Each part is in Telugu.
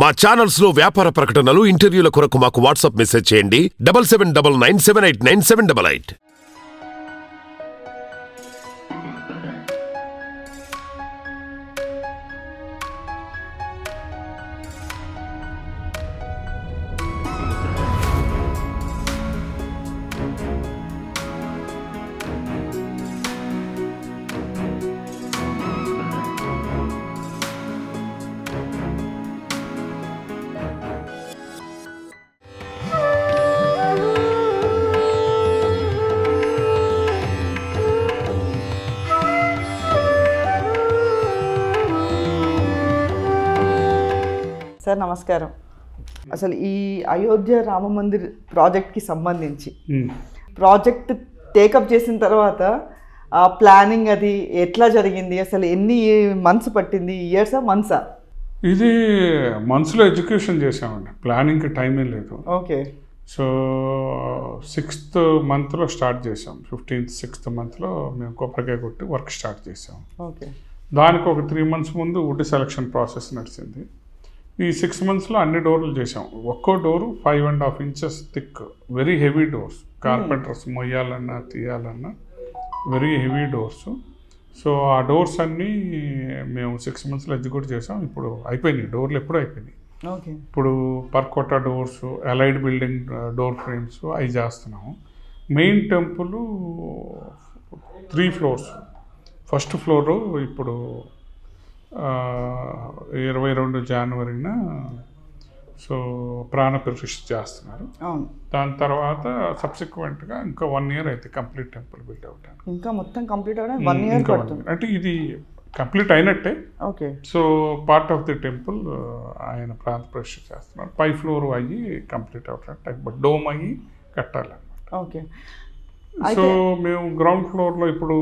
మా ఛానల్స్ లో వ్యాపార ప్రకటనలు, ఇంటర్వ్యూల కొరకు మాకు వాట్సాప్ మెసేజ్ చేయండి 7799978978. సార్ నమస్కారం. అసలు ఈ అయోధ్య రామ మందిర్ ప్రాజెక్ట్కి సంబంధించి ప్రాజెక్ట్ టేకప్ చేసిన తర్వాత ప్లానింగ్ అది ఎట్లా జరిగింది, అసలు ఎన్ని మంత్స్ పట్టింది, ఇయర్సా మంత్సా? ఇది మంత్స్లో ఎడ్యుకేషన్ చేసామండి, ప్లానింగ్కి టైమే లేదు. ఓకే. సో 6th మంత్లో స్టార్ట్ చేసాం. 15th 6th మంత్లో మేము కొబ్బరికాయ కొట్టి వర్క్ స్టార్ట్ చేసాం. ఓకే. దానికి ఒక 3 months ముందు వుడ్ సెలక్షన్ ప్రాసెస్ నడిచింది. ఈ 6 monthsలో అన్ని డోర్లు చేసాం. ఒక్కో door 5.5 inches thick, very heavy doors. Carpenters మొయ్యాలన్నా తీయాలన్నా వెరీ హెవీ డోర్స్. సో ఆ డోర్స్ అన్నీ మేము 6 monthsలో ఎగ్జిక్యూట్ చేసాం. ఇప్పుడు అయిపోయినాయి డోర్లు, ఎప్పుడు అయిపోయినాయి. ఓకే. ఇప్పుడు పర్కోటా doors, allied building door frames అవి చేస్తున్నాము. Main temple 3 floors. First floor ఇప్పుడు 22 Januaryన సో ప్రాణ ప్రతిష్ఠ చేస్తున్నారు. దాని తర్వాత సబ్సిక్వెంట్గా ఇంకా 1 year అయితే కంప్లీట్ టెంపుల్ బిల్డ్ అవుతాను. ఇంకా మొత్తం కంప్లీట్ అవ్వడానికి 1 year పడుతుంది. అంటే ఇది కంప్లీట్ అయినట్టే. Okay. So part of the temple ఆయన ప్రాణ ప్రతిష్ఠ చేస్తున్నారు. 5 floor అయ్యి కంప్లీట్ అవుతాడు, బట్ డోమ్ అయ్యి కట్టాలన్నమాట. ఓకే. సో మేము గ్రౌండ్ ఫ్లోర్లో ఇప్పుడు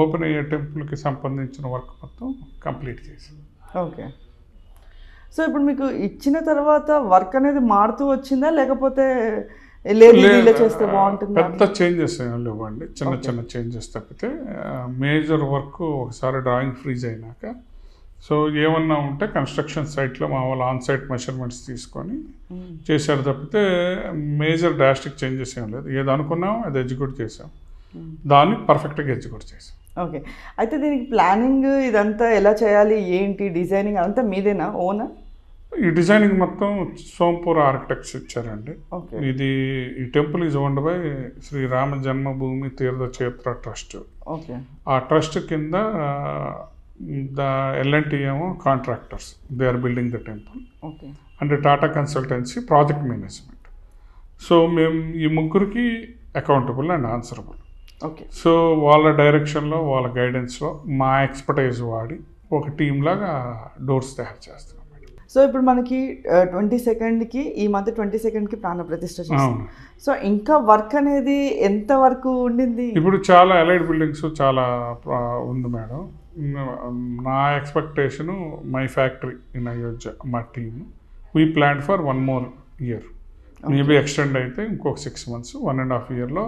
ఓపెన్ అయ్యే టెంపుల్కి సంబంధించిన వర్క్ మొత్తం కంప్లీట్ చేసాం. ఓకే. సో ఇప్పుడు మీకు ఇచ్చిన తర్వాత వర్క్ అనేది మారుతూ వచ్చిందా, లేకపోతే లేదు చేస్తే బాగుంటుంది? పెద్ద చేంజెస్ ఏం లేవండి, చిన్న చిన్న చేంజెస్ తప్పితే. మేజర్ వర్క్ ఒకసారి డ్రాయింగ్ ఫ్రీజ్ అయినాక సో ఏమన్నా ఉంటే కన్స్ట్రక్షన్ సైట్లో మా వాళ్ళు ఆన్ సైట్ మెషర్మెంట్స్ తీసుకొని చేశారు తప్పితే మేజర్ డ్రాస్టిక్ చేంజెస్ ఏం లేదు. ఏది అనుకున్నామో అది ఎగ్జిక్యూట్ చేసాం, దాన్ని పర్ఫెక్ట్గా ఎగ్జిక్యూట్ చేసాం. ఓకే. అయితే దీనికి ప్లానింగ్ ఇదంతా ఎలా చేయాలి, ఏంటి డిజైనింగ్ అంతా మీదేనా, ఓనా? ఈ డిజైనింగ్ మొత్తం సోంపూర్ ఆర్కిటెక్ట్స్ ఇచ్చారండి. ఇది ఈ temple is owned by Shri Ram Janmabhoomi Teerth Kshetra trust. Okay. ఆ ట్రస్ట్ కింద L&T ఏమో contractors, they are building the temple. Okay. And Tata consultancy project management. So మేము ఈ ముగ్గురికి accountable and answerable. Okay. So వాళ్ళ డైరెక్షన్లో, వాళ్ళ గైడెన్స్లో మా ఎక్స్పర్టైజ్ వాడి ఒక టీమ్ లాగా డోర్స్ తయారు చేస్తున్నాం. సో ఇప్పుడు మనకి 22nd ఈ మంత్ 22nd ప్రాణ ప్రతిష్ఠ చేస్తాం. సో ఇంకా వర్క్ అనేది ఎంత వరకు ఉండింది? ఇప్పుడు చాలా అలైడ్ బిల్డింగ్స్ చాలా ఉంది మేడం. నా expectation my factory in Ayodhya, మా team we plan for 1 more year. Maybe extend అయితే ఇంకొక 6 months, 1.5 yearలో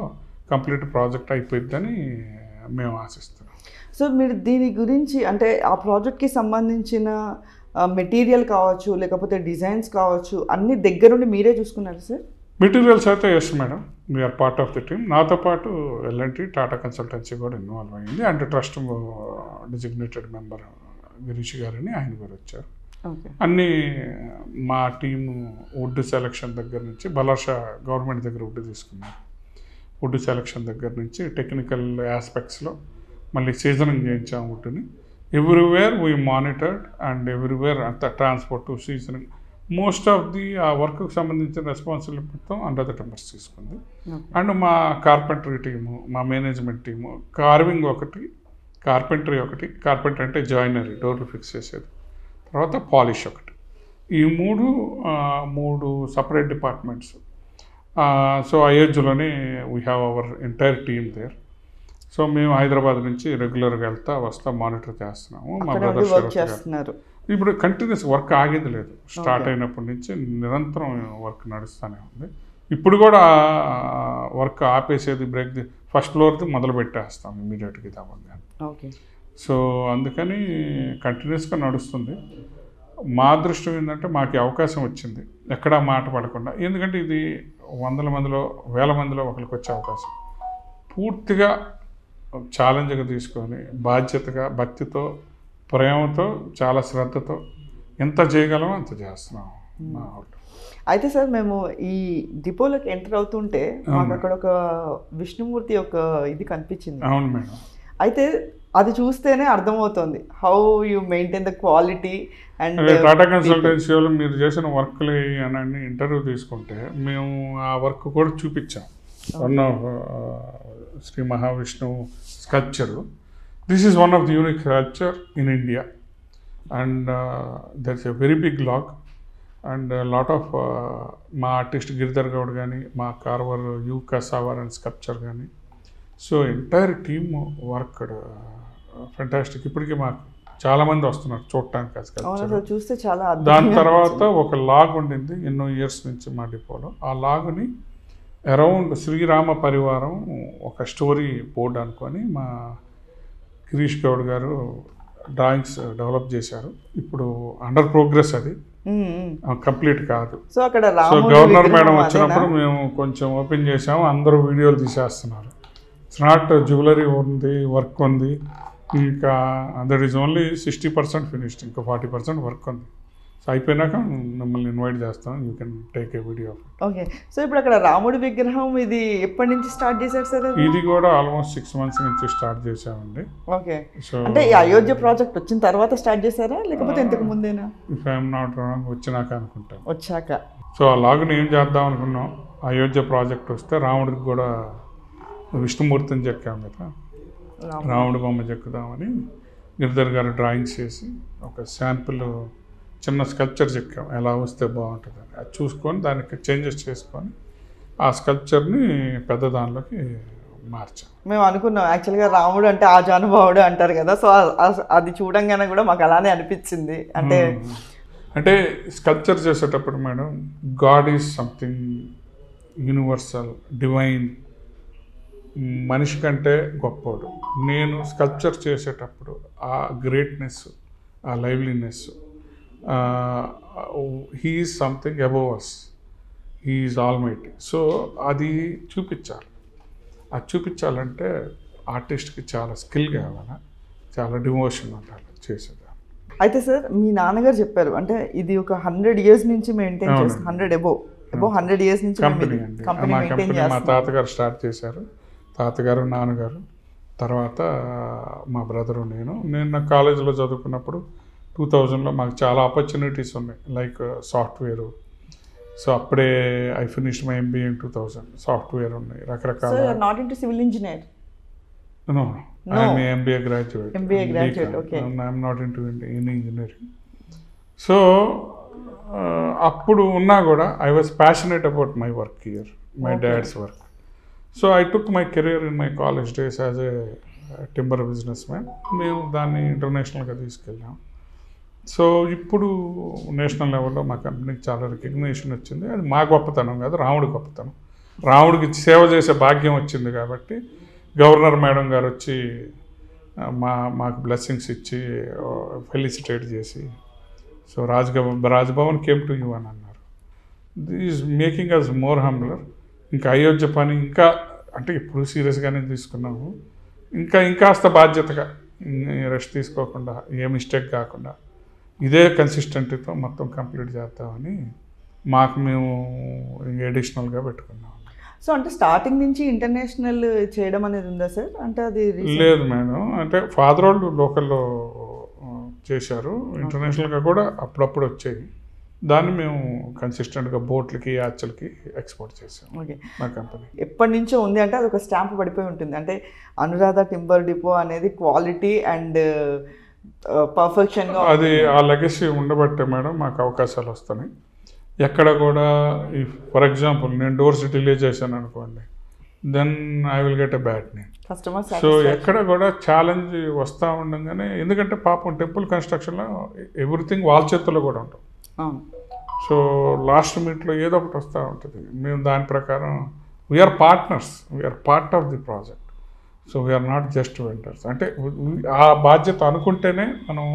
కంప్లీట్ ప్రాజెక్ట్ అయిపోయిద్దని మేము ఆశిస్తున్నాం. సో మీరు దీని గురించి అంటే ఆ ప్రాజెక్ట్కి సంబంధించిన మెటీరియల్ కావచ్చు, లేకపోతే డిజైన్స్ కావచ్చు, అన్ని దగ్గరుండి మీరే చూసుకున్నారు సార్? మెటీరియల్స్ అయితే yes madam, we are part of the team. నాతో పాటు L&T టాటా కన్సల్టెన్సీ కూడా ఇన్వాల్వ్ అయింది. And trust designated member Girish గారని ఆయన కూడా వచ్చారు. అన్నీ మా టీము వుడ్ సెలక్షన్ దగ్గర నుంచి, బలాషా గవర్నమెంట్ దగ్గర వుడ్ తీసుకున్నారు. వుడ్ సెలక్షన్ దగ్గర నుంచి టెక్నికల్ ఆస్పెక్ట్స్లో మళ్ళీ సీజనింగ్ చేయించాము వుడ్ని. Everywhere we monitored and everywhere అంత transport to seasoning most of the ఆ వర్క్కి సంబంధించిన రెస్పాన్సిబిలిటీ మొత్తం అండర్ ద టెంబర్స్ తీసుకుంది. అండ్ మా కార్పెంటరీ టీము, మా మేనేజ్మెంట్ టీము, కార్వింగ్ ఒకటి, కార్పెంటరీ ఒకటి. కార్పెంటరీ అంటే జాయినరీ, డోర్లు ఫిక్స్ చేసేది, తర్వాత పాలిష్ ఒకటి. ఈ మూడు సపరేట్ డిపార్ట్మెంట్స్. సో అయోధ్యలోనే we have our entire team there. So మేము హైదరాబాద్ నుంచి రెగ్యులర్గా వస్తా మానిటర్ చేస్తున్నాము. మా బ్రదర్స్ ఇప్పుడు కంటిన్యూస్ వర్క్ ఆగేది లేదు. స్టార్ట్ అయినప్పటి నుంచి నిరంతరం వర్క్ నడుస్తూనే ఉంది. ఇప్పుడు కూడా వర్క్ ఆపేసేది, బ్రేక్ ఫస్ట్ ఫ్లోర్ది మొదలు పెట్టేస్తాం ఇమీడియట్గా ఇదామని. ఓకే. సో అందుకని కంటిన్యూస్గా నడుస్తుంది. మా అదృష్టం ఏంటంటే మాకు ఈ అవకాశం వచ్చింది ఎక్కడా మాట పడకుండా. ఎందుకంటే ఇది వందల మందిలో వేల మందిలో ఒకరికి వచ్చే అవకాశం. పూర్తిగా ఛాలెంజ్గా తీసుకొని బాధ్యతగా భక్తితో ప్రేమతో చాలా శ్రద్ధతో ఎంత చేయగలమో అంత చేస్తున్నాం మా వాళ్ళు. అయితే సార్ మేము ఈ డిపోలోకి ఎంటర్ అవుతుంటే మాకు అక్కడ ఒక విష్ణుమూర్తి ఒక ఇది కనిపించింది. అవును మేడం. అయితే అది చూస్తేనే అర్థమవుతుంది how you maintain the quality. And Tata కన్సల్టెన్సీలో మీరు చేసిన వర్క్లు అని ఇంటర్వ్యూ తీసుకుంటే మేము ఆ వర్క్ కూడా చూపించాం. One of Shri Mahavishnu sculpture. This is one of the unique sculpture in India and there is a very big log and lot of మా ఆర్టిస్ట్ గిరిధర్ గౌడ్ కానీ మా కార్వర్ యూ కసావర్ అండ్ స్కల్ప్చర్ కానీ. So entire team worked fantastic. ఇప్పటికీ మాకు చాలామంది వస్తున్నారు చూడటానికి ఆ స్కల్ప్చర్. చూస్తే చాలా. దాని తర్వాత ఒక లాగ్ ఉండింది ఎన్నో ఇయర్స్ నుంచి మా డిపోలో. ఆ లాగుని అరౌండ్ శ్రీరామ పరివారం ఒక స్టోరీ బోర్డ్ అనుకొని మా గిరీష్ గౌడ్ గారు డ్రాయింగ్స్ డెవలప్ చేశారు. ఇప్పుడు అండర్ ప్రోగ్రెస్, అది కంప్లీట్ కాదు. సో అక్కడ గవర్నర్ మేడం వచ్చినప్పుడు మేము కొంచెం ఓపెన్ చేసాము, అందరూ వీడియోలు తీసేస్తున్నారు. ఇట్స్ నాట్ జ్యువెలరీ ఉంది, వర్క్ ఉంది, ఇంకా దట్ ఈజ్ ఓన్లీ 60% ఫినిష్డ్, ఇంకా 40% వర్క్ ఉంది. సో అయిపోయినాక మిమ్మల్ని ఇన్వైట్ చేస్తాను, you can take a video. Okay. So ఇప్పుడు అక్కడ రాముడి విగ్రహం ఇది ఎప్పటి నుంచి స్టార్ట్ చేశారు సార్? ఇది కూడా ఆల్మోస్ట్ 6 months నుంచి స్టార్ట్ చేసామండి. ఓకే. సో అంటే ఈ అయోధ్య ప్రాజెక్ట్ వచ్చిన తర్వాత స్టార్ట్ చేశారా లేకపోతే ఇంతకు ముందేనా? ఇఫ్ ఐఎమ్ నాట్ రాంగ్ వచ్చినాక అనుకుంటాను. వచ్చాక. సో ఆ లాగుని ఏం చేద్దాం అనుకున్నాం, అయోధ్య ప్రాజెక్ట్ వస్తే రాముడికి కూడా విష్ణుమూర్తిని చెక్కాం కదా, రాముడి బొమ్మ చెక్కుదామని గిరిధర్ గారు డ్రాయింగ్స్ చేసి ఒక శాంపుల్ చిన్న స్కల్ప్చర్ చెక్కాం, ఎలా వస్తే బాగుంటుందని. అది చూసుకొని దానికి చేంజెస్ చేసుకొని ఆ స్కల్ప్చర్ని పెద్ద దానిలోకి మార్చాం. మేము అనుకున్నాం యాక్చువల్గా రాముడు అంటే ఆజానుభావుడు అంటారు కదా, సో అది చూడంగానే కూడా మాకు అలానే అనిపించింది. అంటే స్కల్ప్చర్ చేసేటప్పుడు madam, god is something universal, divine, మనిషి కంటే గొప్పోడు. నేను స్కల్ప్చర్ చేసేటప్పుడు ఆ గ్రేట్నెస్, ఆ liveliness, he is something above us, he is almighty. So అది చూపించాలి. అది చూపించాలంటే ఆర్టిస్ట్కి చాలా స్కిల్ కావాలా, చాలా డివోషన్ ఉండాలి చేసేది. అయితే సార్ మీ నాన్నగారు చెప్పారు అంటే ఇది ఒక 100 years నుంచి మెయింటైన్ చేస్తాం, 100 years నుంచి కంపెనీ అండి. మా కంపెనీ మా తాతగారు స్టార్ట్ చేశారు, తాతగారు నాన్నగారు, తర్వాత మా బ్రదరు నేను నా కాలేజీలో చదువుకున్నప్పుడు 2000లో మాకు చాలా ఆపర్చునిటీస్ ఉన్నాయి, లైక్ సాఫ్ట్వేరు. సో అప్పుడే I finished my MBA in 2000. Software ఉన్నాయి రకరకాల. Not into civil engineer? No, I'm MBA graduate. Okay. I'm not into any engineering. So అప్పుడు ఉన్నా కూడా I was passionate about my work here, my dad's work. So I took my career in my college days as a timber businessman. మేము దాన్ని ఇంటర్నేషనల్గా తీసుకెళ్ళాం. సో ఇప్పుడు నేషనల్ లెవెల్లో మా కంపెనీకి చాలా రికగ్నిషన్ వచ్చింది. అది మా గొప్పతనం కాదు, రాముడి గొప్పతనం. రాముడికి సేవ చేసే భాగ్యం వచ్చింది కాబట్టి గవర్నర్ మేడం గారు వచ్చి మాకు బ్లెస్సింగ్స్ ఇచ్చి ఫెలిసిటేట్ చేసి, so Raj Bhavan came to you అని అన్నారు. This is making us more humbler. ఇంకా అయోధ్య పని ఇంకా అంటే ఇప్పుడు సీరియస్గానే తీసుకున్నాము, ఇంకాస్త బాధ్యతగా రెస్ట్ తీసుకోకుండా, ఏ మిస్టేక్ కాకుండా ఇదే కన్సిస్టెంట్తో మొత్తం కంప్లీట్ చేద్దామని మాకు మేము అడిషనల్గా పెట్టుకున్నాం. సో అంటే స్టార్టింగ్ నుంచి ఇంటర్నేషనల్ చేయడం అనేది ఉందా సార్? అంటే అది లేదు మేడం, అంటే ఫాదర్ వాళ్ళు లోకల్లో చేశారు, ఇంటర్నేషనల్గా కూడా అప్పుడప్పుడు వచ్చేవి. దాన్ని మేము కన్సిస్టెంట్గా బోట్లకి యాచలకి ఎక్స్పోర్ట్ చేసాం. ఓకే. మా కంపెనీ ఎప్పటి నుంచో ఉంది అంటే అది ఒక స్టాంప్ పడిపోయి ఉంటుంది. అంటే అనురాధ టింబర్ డిపో అనేది క్వాలిటీ అండ్ పర్ఫెక్షన్గా అది ఆ లెగసీ ఉండబట్టే మేడం మాకు అవకాశాలు వస్తున్నాయి. ఎక్కడ కూడా ఫర్ ఎగ్జాంపుల్ నేను డోర్స్ డిలే చేశాను అనుకోండి, then I will get a bad name. So ఎక్కడ కూడా ఛాలెంజ్ వస్తూ ఉండగానే, ఎందుకంటే పాపం టెంపుల్ కన్స్ట్రక్షన్లో ఎవ్రీథింగ్ వాళ్ళ చేతుల్లో కూడా ఉంటుంది. సో లాస్ట్ మినిట్లో ఏదో ఒకటి వస్తూ ఉంటుంది. మేము దాని ప్రకారం we are partners, we are part of the project. So we are not just vendors. అంటే ఆ బాధ్యత అనుకుంటేనే మనం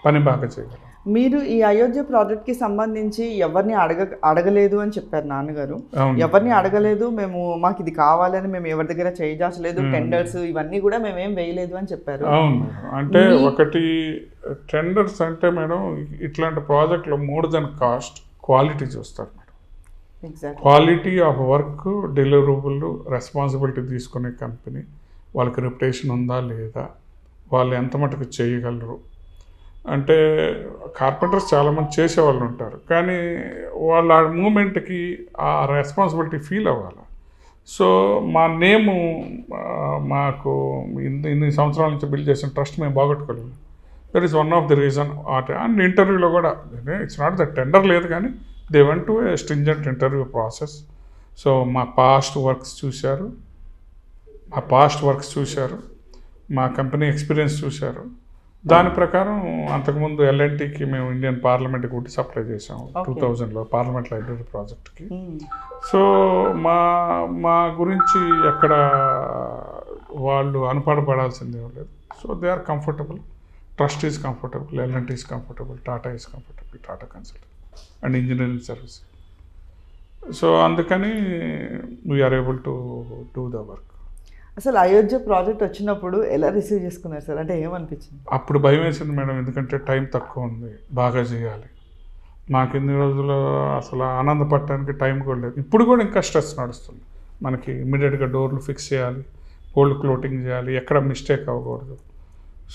పని బాగా చేయగలం. మీరు ఈ అయోధ్య ప్రాజెక్ట్కి సంబంధించి ఎవరిని అడగలేదు అని చెప్పారు నాన్నగారు. ఎవరిని అడగలేదు, మాకు ఇది కావాలని మేము ఎవరి దగ్గర చేయజాచలేదు, టెండర్స్ ఇవన్నీ కూడా మేమేం వేయలేదు అని చెప్పారు. అవును, అంటే ఒకటి టెండర్స్ అంటే మేడం ఇట్లాంటి ప్రాజెక్ట్లో మోర్ దెన్ కాస్ట్ క్వాలిటీ చూస్తారు madam. Quality of work, deliverable, responsibility తీసుకునే కంపెనీ, వాళ్ళకి రెప్యుటేషన్ ఉందా లేదా, వాళ్ళు ఎంత మటుకు చేయగలరు. అంటే కార్పెంటర్స్ చాలామంది చేసేవాళ్ళు ఉంటారు, కానీ వాళ్ళ మూమెంట్కి ఆ రెస్పాన్సిబిలిటీ ఫీల్ అవ్వాలి. సో మా నేము మాకు ఇన్ని సంవత్సరాల నుంచి బిల్డ్ చేసిన ట్రస్ట్ మేము బాగొట్టుకోలేము. That is one of the reason. And ఇంటర్వ్యూలో కూడా ఇట్స్ నాట్ ద టెండర్ లేదు, కానీ they went to a stringent interview process. So మా పాస్ట్ వర్క్స్ చూశారు, మా కంపెనీ ఎక్స్పీరియన్స్ చూశారు. దాని ప్రకారం అంతకుముందు ఎల్ఎన్టీకి మేము ఇండియన్ పార్లమెంట్కి కూడా సప్లై చేసాము 2000లో పార్లమెంట్ లైబ్రరీ ప్రాజెక్ట్కి. సో మా గురించి ఎక్కడ వాళ్ళు అనుపడబడాల్సిందే లేదు. So they are comfortable, trust is comfortable, L and T is comfortable, Tata is comfortable, Tata consultant and engineering service. So అందుకని we are able to do the work. అసలు అయోధ్య ప్రాజెక్ట్ వచ్చినప్పుడు ఎలా రిసీవ్ చేసుకున్నారు సార్? అంటే ఏమనిపించింది? అప్పుడు భయం వేసింది మేడం, ఎందుకంటే టైం తక్కువ ఉంది, బాగా చేయాలి. మాకు ఇన్ని రోజులు అసలు ఆనందపడటానికి టైం కూడా లేదు. ఇప్పుడు కూడా ఇంకా స్ట్రెస్ నడుస్తుంది. మనకి ఇమ్మీడియట్గా డోర్లు ఫిక్స్ చేయాలి, కోల్డ్ క్లోటింగ్ చేయాలి, ఎక్కడ మిస్టేక్ అవ్వకూడదు.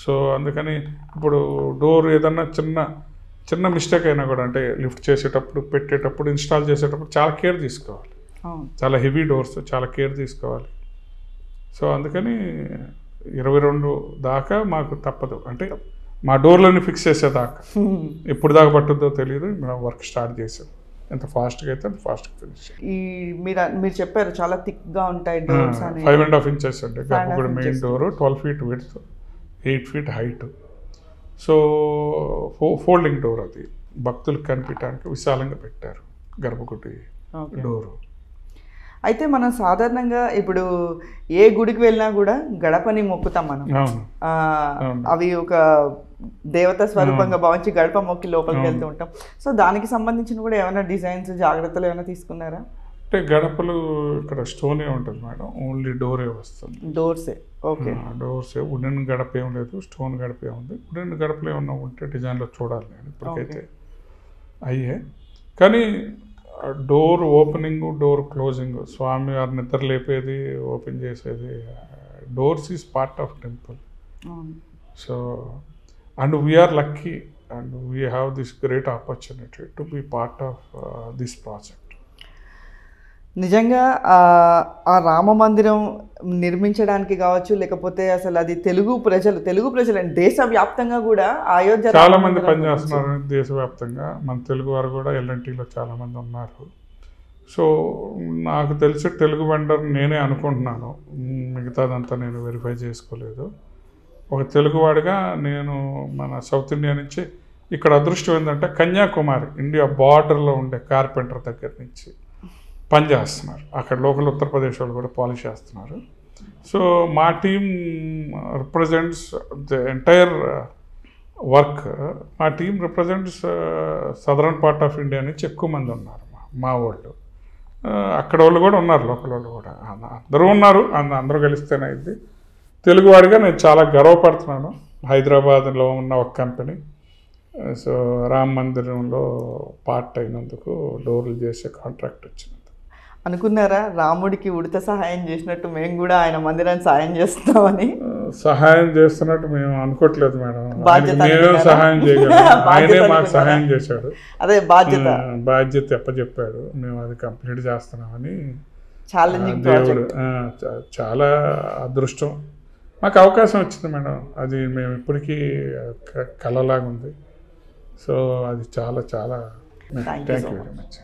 సో అందుకని ఇప్పుడు డోర్ ఏదన్నా చిన్న మిస్టేక్ అయినా కూడా, అంటే లిఫ్ట్ చేసేటప్పుడు, పెట్టేటప్పుడు, ఇన్స్టాల్ చేసేటప్పుడు చాలా కేర్ తీసుకోవాలి. చాలా హెవీ డోర్స్, చాలా కేర్ తీసుకోవాలి. సో అందుకని 22 దాకా మాకు తప్పదు. అంటే మా డోర్లని ఫిక్స్ చేసేదాకా ఎప్పుడు దాకా పట్టుద్దో తెలియదు. మేము వర్క్ స్టార్ట్ చేసాం. ఎంత ఫాస్ట్గా అయితే అంత ఫాస్ట్గా ఫినిష్. మీరు చెప్పారు చాలా థిక్గా ఉంటాయి డోర్స్ అని. 5.5 ఇంచెస్ అంటే గర్భగుడి main door 12 feet width, 8 feet height. So folding door, అది భక్తులకు కనిపించడానికి విశాలంగా పెట్టారు గర్భగుడి డోరు. అయితే మనం సాధారణంగా ఇప్పుడు ఏ గుడికి వెళ్ళినా కూడా గడపని మొక్కుతాం మనం. అవి ఒక దేవత స్వరూపంగా భావించి గడప మొక్కి లోపలికి వెళ్తూ ఉంటాం. సో దానికి సంబంధించిన కూడా ఏమైనా డిజైన్స్, జాగ్రత్తలు ఏమైనా తీసుకున్నారా? అంటే గడపలు ఇక్కడ స్టోనే ఉంటుంది మేడం, ఓన్లీ డోరే వస్తుంది. డోర్సే? ఓకే, డోర్సే. వుడెన్ గడప ఏం లేదు, స్టోన్ గడప ఉంది. వుడెన్ గడపలు ఏమన్నా ఉంటే డిజైన్లో చూడాలి నేను, ఇప్పటికైతే అయ్యే. కానీ డోర్ ఓపెనింగ్, డోర్ క్లోజింగ్, స్వామి వారి నిద్ర లేపేది, ఓపెన్ చేసేది, doors is part of temple. So and we are lucky and we have this great opportunity to be part of this project. నిజంగా ఆ రామ మందిరం నిర్మించడానికి కావచ్చు, లేకపోతే అసలు అది తెలుగు ప్రజలు అంటే దేశవ్యాప్తంగా కూడా అయోధ్య చాలా మంది పనిచేస్తున్నారు. దేశవ్యాప్తంగా మన తెలుగు వారు కూడా ఎల్ఎన్టీలో చాలామంది ఉన్నారు. సో నాకు తెలిసి తెలుగు వెండర్ నేనే అనుకుంటున్నాను, మిగతాదంతా నేను వెరిఫై చేసుకోలేదు. ఒక తెలుగువాడిగా నేను మన సౌత్ ఇండియా నుంచి, ఇక్కడ అదృష్టం ఏంటంటే కన్యాకుమారి, ఇండియా బార్డర్లో ఉండే కార్పెంటర్ దగ్గర నుంచి పని చేస్తున్నారు. అక్కడ లోకల్ ఉత్తరప్రదేశ్ వాళ్ళు కూడా పాలిష్ చేస్తున్నారు. సో మా team represents the entire work. మా team represents southern part of India నుంచి ఎక్కువ మంది ఉన్నారు మా వాళ్ళు. అక్కడ వాళ్ళు కూడా ఉన్నారు, లోకల్ వాళ్ళు కూడా, అందరూ ఉన్నారు. అందరూ కలిస్తేనే ఇది. తెలుగువాడిగా నేను చాలా గర్వపడుతున్నాను. హైదరాబాద్లో ఉన్న ఒక కంపెనీ సో రామ మందిరంలో పార్ట్ అయినందుకు, డోర్లు చేసే కాంట్రాక్ట్ వచ్చింది. అనుకున్నారా రాముడికి ఉడత సహాయం చేసినట్టు మేము కూడా ఆయన మందిరాన్ని సహాయం చేస్తామని? సహాయం చేస్తున్నట్టు మేము అనుకోవట్లేదు మేడం, మేమే సహాయం చేయగలం. ఆయనే మాకు సహాయం చేశాడు, అదే బాధ్యత చెప్పాడు. మేము అది కంప్లీట్ చేస్తున్నామని. దేవుడు చాలా అదృష్టం, మాకు అవకాశం వచ్చింది మేడం. అది మేము ఇప్పటికీ కళలాగా ఉంది. సో అది చాలా థ్యాంక్ యూ వెరీ మచ్.